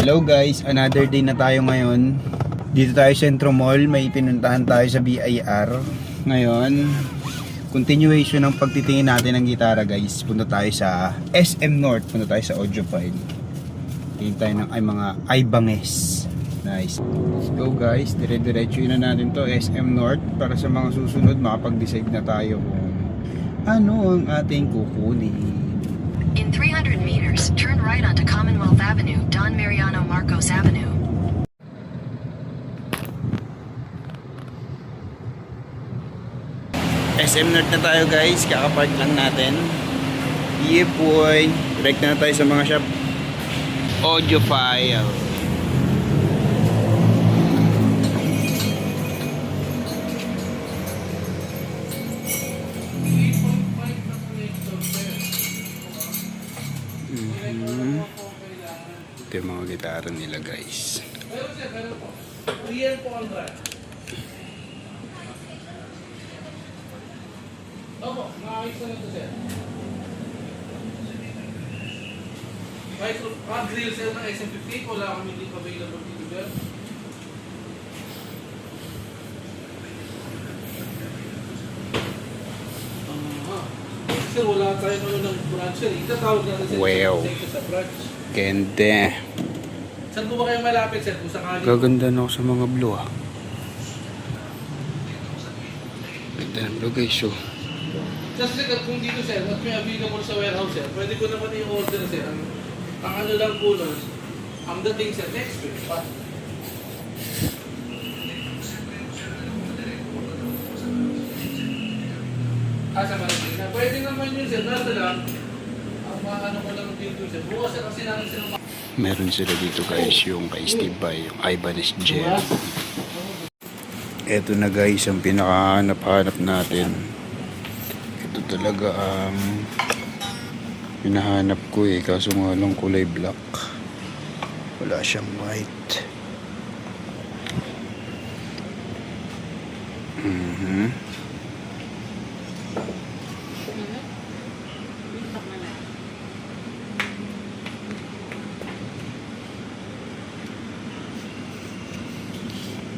Hello guys, another day na tayo ngayon. Dito tayo sa Centro Mall, may pinuntahan tayo sa BIR. Ngayon, continuation ng pagtitingin natin ng gitara guys. Punta tayo sa SM North, punta tayo sa Audiophile. Tingin tayo ng mga Ibanez. Nice. Let's go guys, dire-diretso na natin to SM North para sa mga susunod makapag-decide na tayo kung ano ang ating kukunin. In 300 meters, turn right onto Commonwealth Avenue, Don Mariano Marcos Avenue. SM North na tayo guys, kakapark lang natin. Yeah boy, direct na tayo sa mga shop. Audiophile. Ito yung mga gitara nila guys. Opo, maayos na ito, sir. Pag-grill, sir, ng SM58, wala kami dito available dito, sir. Sir, wala tayo ng branch, sir. Itatawag natin, sir. Wow. Sa branch. Ganda. Saan po ba kayo malapit, sir? Kung sakali. Gaganda na ako sa mga blue ah. Ganda ng blue guys oh. Just sir, kung dito, sir, at may available sa warehouse, sir, pwede ko naman i-order, sir. Ang ano lang po nun, ang dating, sir, next week. Sa Marikina. Pwede naman yun, sir. Nasa lang. Ang ano ko lang dito, sir. Bukas, sir, kasi namin sila. Meron sila dito guys yung kay Steve Vai, yung Ibanez Gel. Ito na guys ang pinakahanap-hanap natin. Ito talaga ang hinahanap ko eh, kaso nga lang kulay black. Wala siyang white.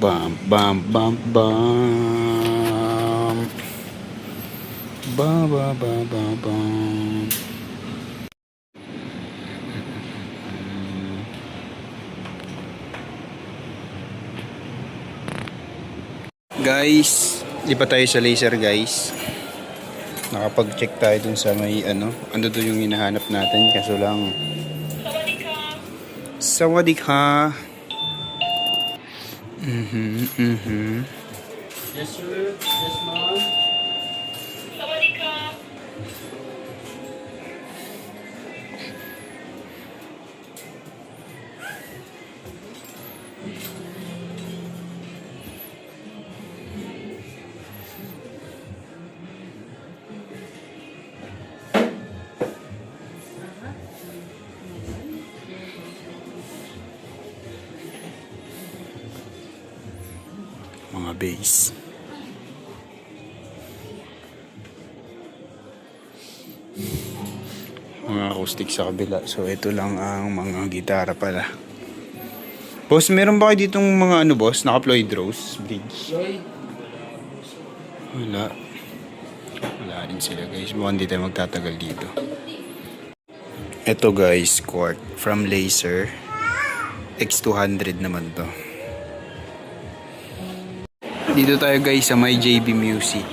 Bam bam bam bam. Ba ba ba ba bam. Guys, lipat tayo sa laser guys. Nakapag-check tayo dun sa may ano doon yung hinahanap natin kaso lang. Sawadika. Yes, sir. Yes, ma'am. Mga bass. Mga acoustic sa kabila. So ito lang ang mga gitara pala. Boss, meron ba kayo ditong mga ano boss? Naka-Floyd Rose bridge? Wala. Wala din sila guys. Mukhang di tayo magtatagal dito. Ito guys, Quark from Laser. X200 naman to. Dito tayo guys sa may JB Music.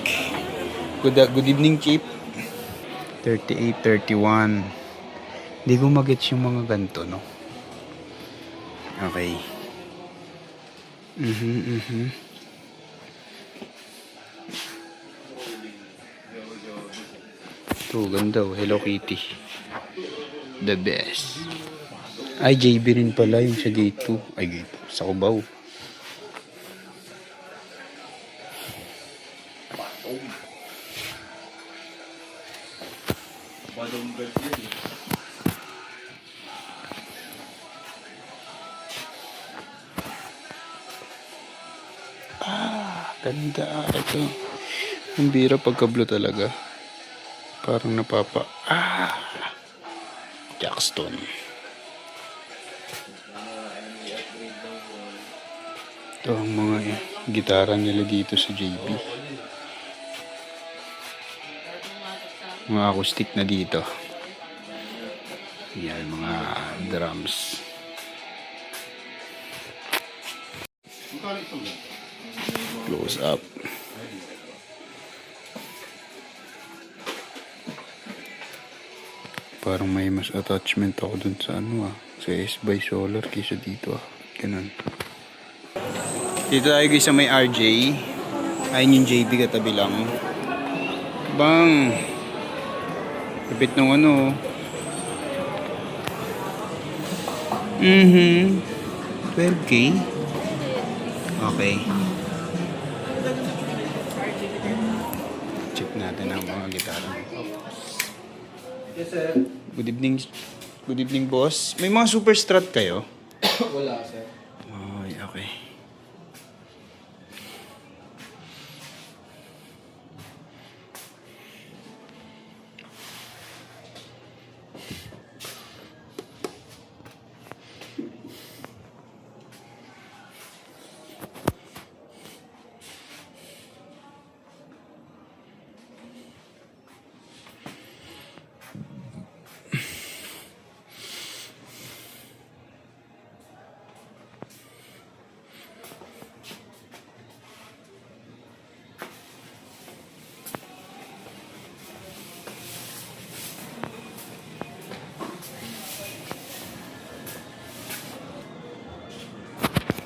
Good evening, Chief. 3831. Hindi ko magets yung mga ganito, no? Okay. Ito, ganda oh. Hello Kitty. The best. Ay, JB rin pala yung sa gate 2. Ay, gate 2. Sa Cubao. Ganda. Ito. Ang bira pagka-blue talaga. Parang napapa. Jackstone. Ito ang mga gitara nila dito sa JB. Mga acoustic na dito. Yan, mga drums. Close up. Parang may mas attachment ako dun sa sa S-Buy Solar kaysa dito Ganun. Dito tayo guys sa may RJ. Ayun yung JB katabi lang. Bang! Kapit ng 12K? Okay. Check natin ang mga gitara. Yes, sir. Good evening. Good evening, boss. May mga super strat kayo? Wala, sir. Ay, okay.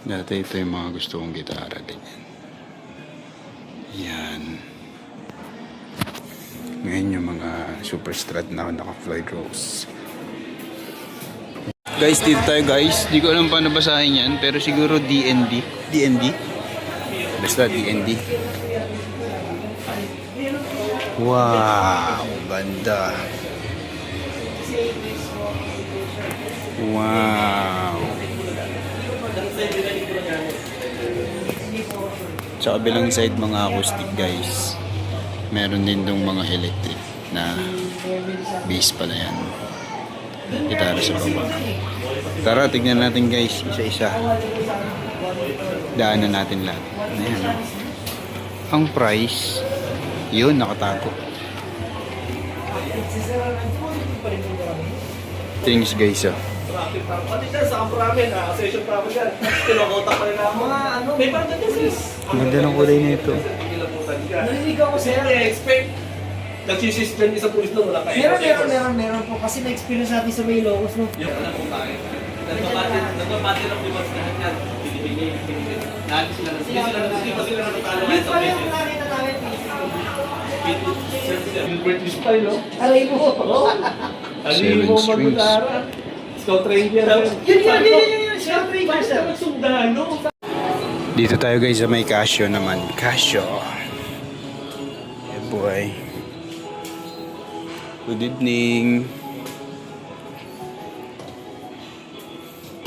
Dati ito yung mga gusto kong gitara, ganyan. Yan. Ngayon yung mga super strat na naka-Floyd Rose. Guys, dito tayo guys. Di ko alam paano basahin yan, pero siguro DND. DND? Basta DND. Wow! Banda. Wow! Sa kabilang side mga acoustic guys, meron din dong mga electric na bass pala yan. Gitara sa baba. Tara, tignan natin guys, isa-isa. Daanan natin lahat. Ayan. Ang price, yun, nakatago. Thanks guys Pati dyan, sa kampo namin, session pa ako dyan. Kinokota pa rin ako. May parang dyan, sis. Ganda ng kulay nito. Narinig ako, sir. Expect. Nagsisis dyan isang pulis na wala kayo. Meron po. Kasi na-experience natin sa may logos, no? Yung alam ko tayo. Nagpapati ng liwas na yan. Binibigay. Lagi sila na. Hindi pa sila natalo. Yun pa yung nakita namin. British style, no? Aray mo. Aray mo mag-utara. Scout Ranger. Yun. Scout Ranger, sir. Sundalo. Dito tayo guys sa may Casio naman. Casio. Yeah boy. Good evening.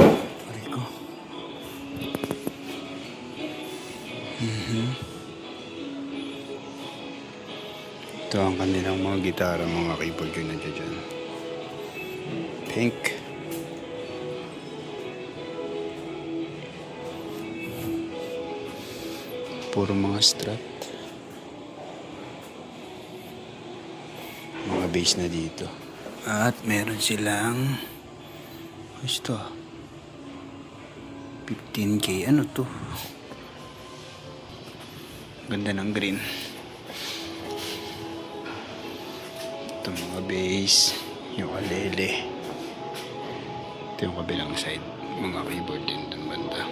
Aray ko. Ito ang kanilang mga gitara, mga keyboard yung nandiyan dyan. Pink. Puro mga strat. Mga bass na dito. At meron silang ito 15K. Ano to? Ganda ng green. Ito mga bass. Yung alele. Ito yung kabilang side. Mga keyboard din dun banda.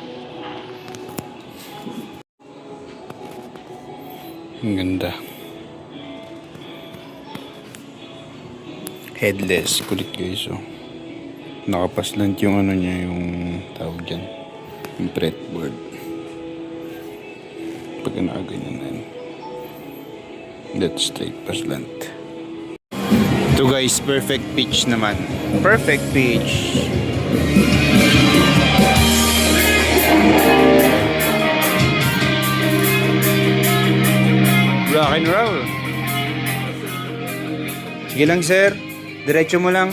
Ang ganda. Headless. Kulit guys, oh. Nakapaslant yung niya, yung tawag dyan. Yung fretboard. Pag nakaganyan na yun. That's straight paslant. Ito guys, perfect pitch naman. Perfect pitch. Rock and roll. Sige lang sir. Diretso mo lang.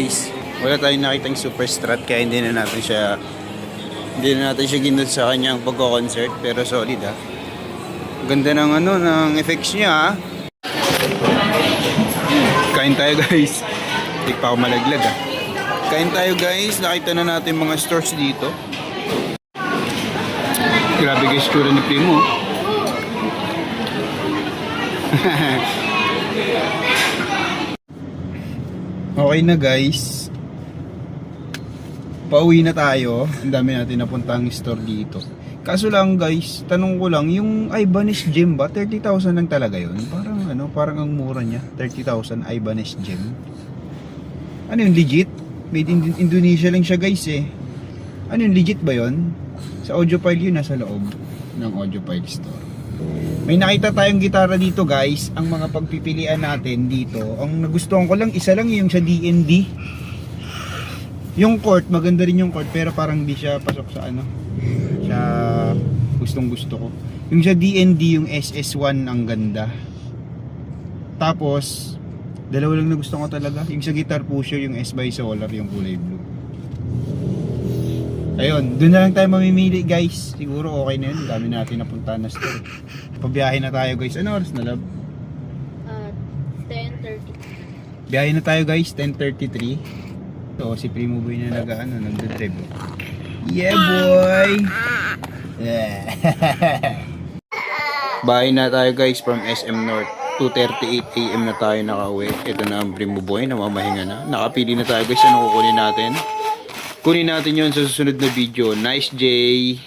guys, wala tayong nakitang super strat kaya hindi na natin siya ginod sa kanyang pagko-concert, pero solid ha. Ganda ng ng effects niya ha. Kain tayo guys. Hindi pa ako malaglag ha. Kain tayo guys. Nakita na natin mga stores dito. Grabe guys, tsura ni Primo. Okay na guys. Pauwi na tayo. Ang dami natin napuntang store dito. Kaso lang guys, tanong ko lang, yung Ibanez Gem ba? 30,000 lang talaga yun? Parang ang mura niya. 30,000 Ibanez Gem. Ano yun, legit? Made in Indonesia lang siya guys eh. Ano yun, legit ba yun? Sa audiophile yun, nasa loob ng audiophile store. May nakita tayong gitara dito guys. Ang mga pagpipilian natin dito, ang nagustuhan ko lang, isa lang yung sa DND. Yung chord, maganda rin yung chord, pero parang di siya pasok sa sa gustong gusto ko. Yung sa DND, yung SS1 ang ganda. Tapos dalawa lang na gusto ko talaga, yung sa Guitar Pusher, yung S by Solar, yung kulay blue. Ayun, doon na lang tayo mamimili guys. Siguro okay na yun, dami natin napuntahan na store. Pabiyahe na tayo guys. Ano oras na love? 10:30. Biyahe na tayo guys, 10:33. So si Primo Boy na nagdadrive. Yeah boy! Yeah. Bahay na tayo guys from SM North. 2:38 AM na tayo nakauwi. Ito na ang Primo Boy, namamahinga na. Nakapili na tayo guys, ano kukunin natin? Kunin natin yon sa susunod na video. Nice Jay!